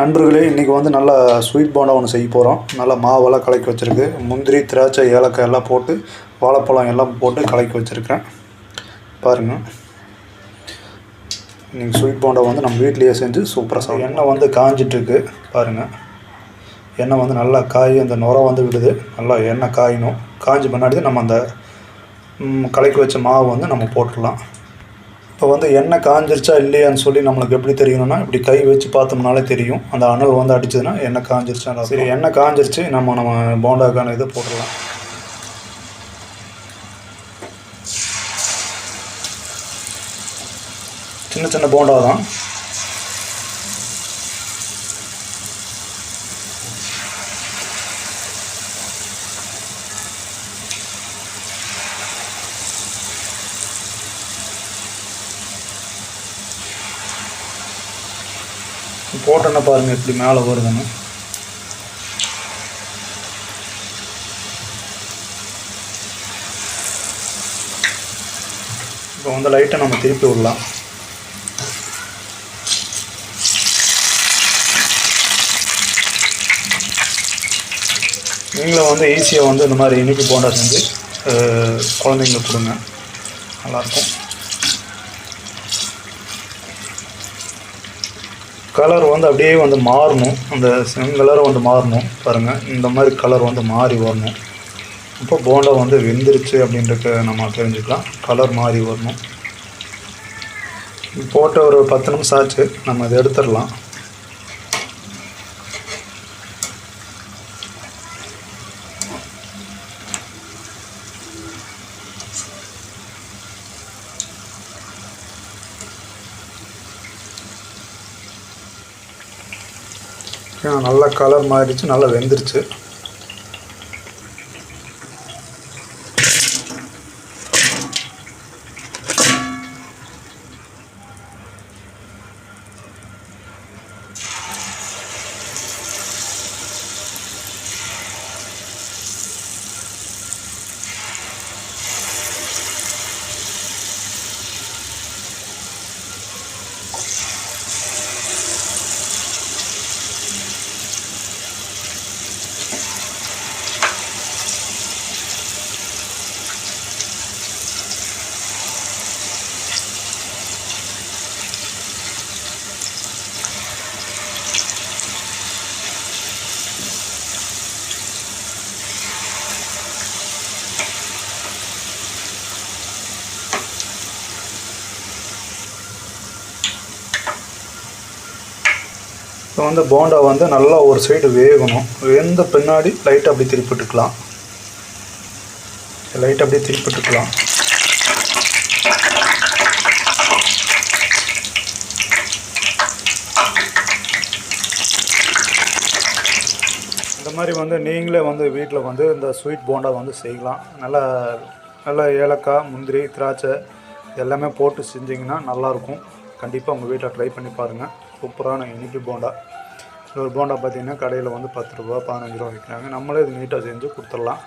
நண்பர்களே, இன்றைக்கி வந்து நல்லா ஸ்வீட் போண்டா ஒன்று செய்ய போகிறோம். நல்லா மாவெல்லாம் கலக்கி வச்சுருக்கு. முந்திரி, திராட்சை, ஏலக்காய் எல்லாம் போட்டு, வாழைப்பழம் எல்லாம் போட்டு கலக்கி வச்சுருக்கேன். பாருங்கள், இன்றைக்கி ஸ்வீட் போண்டா வந்து நம்ம வீட்லேயே செஞ்சு சூப்பராக சாப்பிடும். எண்ணெய் வந்து காஞ்சிட்ருக்கு பாருங்கள். எண்ணெய் வந்து நல்லா காய் அந்த நுரை வந்து விடுது. நல்லா எண்ணெய் காயணும். காஞ்சி பின்னாடி நம்ம அந்த கலக்கி வச்ச மாவு வந்து நம்ம போட்டுடலாம். இப்போ வந்து எண்ணெய் காஞ்சிருச்சா இல்லையான்னு சொல்லி நம்மளுக்கு எப்படி தெரியணும்னா, இப்படி கை வச்சு பார்த்தோம்னாலே தெரியும். அந்த அனல் வந்து அடிச்சதுன்னா எண்ணெய் காஞ்சிருச்சா. சரி, எண்ணெய் காஞ்சிருச்சு. நம்ம போண்டாக்கான இதை போட்டுடலாம். சின்ன சின்ன போண்டா தான். போட்டோன்னா பாருங்கள் எப்படி மேலே வருதுன்னு. இப்போ வந்து லைட்டை நம்ம திருப்பி விடலாம். நீங்களும் வந்து ஈஸியாக வந்து இந்த மாதிரி இனிப்பு போண்டா செஞ்சு குழந்தைங்களுக்கு கொடுங்க, நல்லாயிருக்கும். கலர் வந்து அப்படியே வந்து மாறணும். அந்த செங்கலரை வந்து மாறணும் பாருங்கள். இந்த மாதிரி கலர் வந்து மாறி வரணும். இப்போ போண்டா வந்து வெந்துருச்சு அப்படின்றத நம்ம தெரிஞ்சுக்கலாம். கலர் மாறி வரணும். போட்ட ஒரு 10 நிமிஷம் ஆச்சு. நம்ம இதை எடுத்துடலாம். நல்லா கலர் மாறிடுச்சு, நல்லா வெந்துருச்சு. இப்போ வந்து போண்டா வந்து நல்லா ஒரு சைடு வேகணும். வெந்த பின்னாடி லைட்டாக அப்படி திருப்பிட்டுக்கலாம். லைட்டாக அப்படியே திருப்பிட்டுக்கலாம். இந்த மாதிரி வந்து நீங்களே வந்து வீட்டில் வந்து இந்த ஸ்வீட் போண்டா வந்து செய்யலாம். நல்லா ஏலக்காய், முந்திரி, திராட்சை எல்லாமே போட்டு செஞ்சிங்கன்னா நல்லாயிருக்கும். கண்டிப்பாக உங்கள் வீட்டில் ட்ரை பண்ணி பாருங்கள். சூப்பரான இனிப்பு போண்டா. ஒரு போண்டா பார்த்திங்கன்னா கடையில் வந்து 10 ரூபா 15 ரூபா விற்கிறாங்க. நம்மளே இது நீட்டாக செஞ்சு கொடுத்துடலாம்.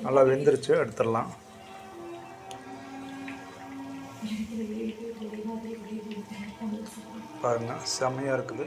நல்லா வெந்துருச்சு, எடுத்துடலாம். பாருங்கள், செம்மையாக இருக்குது.